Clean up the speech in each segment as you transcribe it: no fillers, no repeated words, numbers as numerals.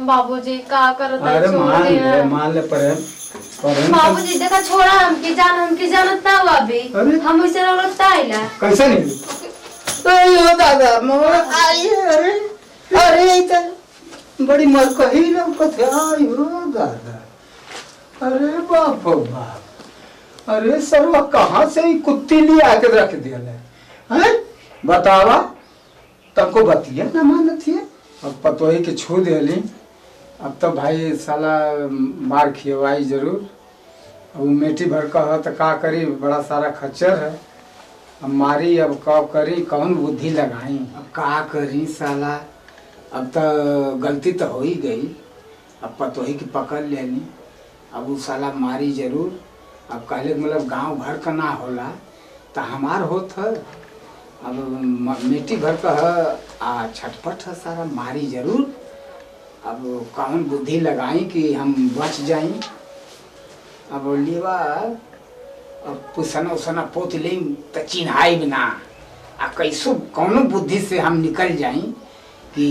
बाबूजी का करत है? अरे छोड़ देना। मान ले पर बाबूजी देखा छोड़ा हमके जानत ना हुआ अभी। अरे हम इसे औरत आइला कैसे नहीं अरे दादा मोर आई अरे अरे इधर बड़ी मर कही लोग कथे आई हो दादा। अरे बाप रे बाप। अरे सरवा कहाँ से ही कुत्ती लिए आके रख दिया है बतावा तबको बतिया न मानत है। अब पतोही के छू दिली अब तो भाई साला मार खियवाई जरूर। अब मेटी भर का है तो का करी बड़ा सारा खच्चर है। अब मारी अब कब करी कौन बुद्धि लगाई अब का करी साला। अब तो गलती तो हो ही गई। अब पतोही की पकड़ लेनी अब वो साला मारी जरूर। अब कहले मतलब गांव भर का ना होला तो हमार होत है। अब मिट्टी भर का है आ छटपट है सारा मारी जरूर। अब कौन बुद्धि लगाई कि हम बच जाएं। अब लेवा अब पुसना उसना पोत ले तो चिन्हाई भी ना आ कैसो कौनो बुद्धि से हम निकल जाएं कि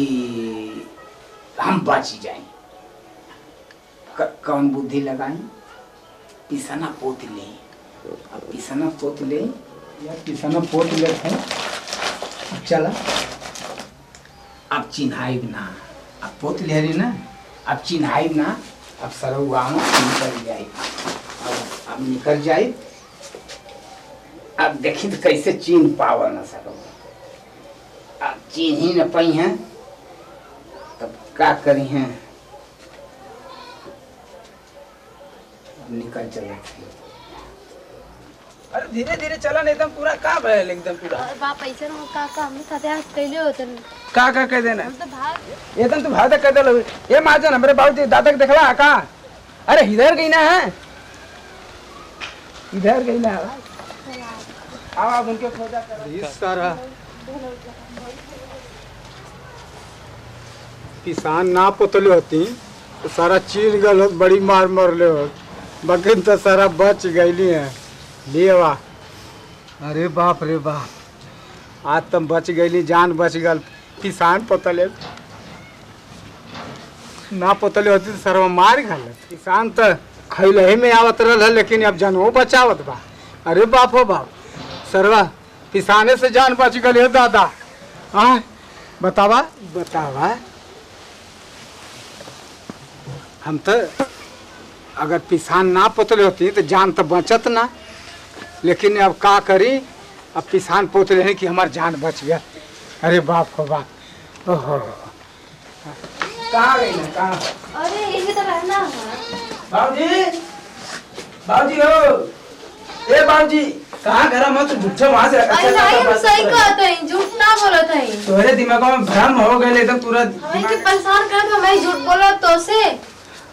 हम बच जाएं। कौन बुद्धि लगाई पिसना पोत ले। अब पिसना पोत ले या पिसना पोत ले हैं चला। अब चिन्हाई ना अब पोत ले रही ना अब चिन्हाई ना। अब सरऊ गाँव निकल जाए अब निकल जाए। अब देखी तो कैसे चीन पावा ना सरो। अब चीन ही न पाई हैं तब क्या करी हैं। निकल चले अरे धीरे धीरे चला नहीं एकदम पूरा का भयल एकदम पूरा। बाप ऐसे न का हमने साथे आज कैले होतन का कह देना हम तो भाग एकदम तू भाग कह दे। ये माजन हमरे बाबूजी दादा के देखला का। अरे इधर गई ना है इधर गई ना आओ आप उनके खोजा कर सारा किसान ना पोतले होती तो सारा चीन गल होत बड़ी मार मरले होत बकिन तो सारा बच गईली है लेवा। अरे बाप रे बाप आज तुम बच गईली जान बच गल। किसान पोतले ना पोतले होती तो सरवा मार गल। किसान तो खैलहे में आवत रहा लेकिन अब जनवो बचावत बा। अरे बाप हो बाप सरवा किसाने से जान बच गई है दादा। हाँ बतावा बतावा हम तो अगर किसान ना पोतले होती तो जान तो बचत ना। लेकिन अब का करी अब किसान पोतले हैं कि हमार जान बच गया। अरे बाप हो बाप ओहो कहाँ गई ना कहाँ। अरे यही तो रहना है बाबूजी बाबूजी हो ए बाबूजी कहाँ घर मत झूठे वहां से अरे नहीं हम सही कहते हैं झूठ ना बोलत हैं। तोरे दिमाग में भ्रम हो गए एकदम पूरा हमें कि परेशान कर तो मैं झूठ बोला तो से।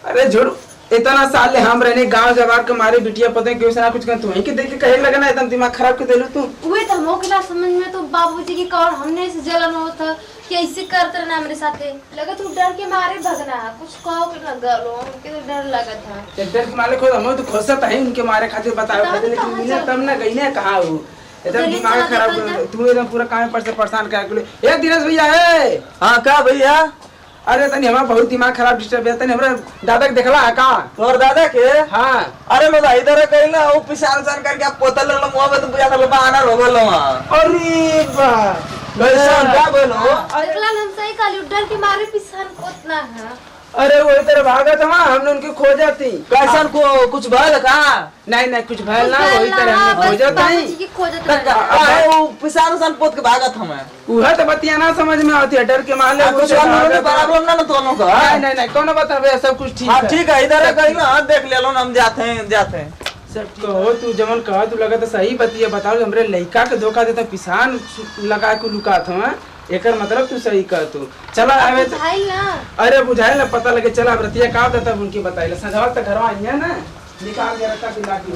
अरे झूठ इतना साल ले हम रहने गांव जवार के मारे बिटिया पता क्यों से ना कुछ कर तू ही के देख के कहे लगा ना एकदम दिमाग खराब कर देलू तू। उहे तो मोकला समझ में तो बाबूजी की कौन हमने इसे जलन होता कि ऐसे करते रहना मेरे साथे। लगा तू डर के मारे भगना कुछ कहो कि ना गलो हमके तो डर लगा था। डर के मारे खुद हम तो खोसत है उनके मारे खातिर बताओ खातिर लेकिन मिले तब ना गई ना कहां हो एकदम दिमाग खराब तू एकदम पूरा काम पर से परेशान कर के। ए दिनेश भैया है। हाँ का भैया। अरे तनी हमारा बहुत दिमाग खराब डिस्टर्ब है तनी हमरा दादा के देखला है का और दादा के। हां अरे लो इधर कहीं ना वो पिसान सान करके आप पोतल लो मुंह में तो बुझा था बहाना हो गलो। अरे बा कैसन का बोलो। अगला हम सही काली डर के मारे पिसान कोतना है। अरे वही तरह भागत हम हमने उनके खोजा थी। कैसन को कुछ भल का। नहीं नहीं कुछ भयल ना वही तरह हमने खोजा बाबूजी थी। की खोजत रहना। अरे वो पिसान सान पोत के भागत हमें उहा तो बतिया ना समझ में आती है डर के मारे कुछ प्रॉब्लम ना दोनों का। नहीं नहीं कौन बतावे सब कुछ ठीक हाँ है। ठीक है इधर कहीं ना देख ले लो हम जाते हैं सब कहो तू जमन कहा तू लगा तो सही बतिया बताओ हमरे लड़का के धोखा देता पिसान लगा के लुका था एकर मतलब तू सही कह तू चला आवे भाई ना। अरे बुझाए ना पता लगे चला रतिया का होता तब उनकी बताइला संझवा तक घरवा आई है ना निकाल के रखा दिला की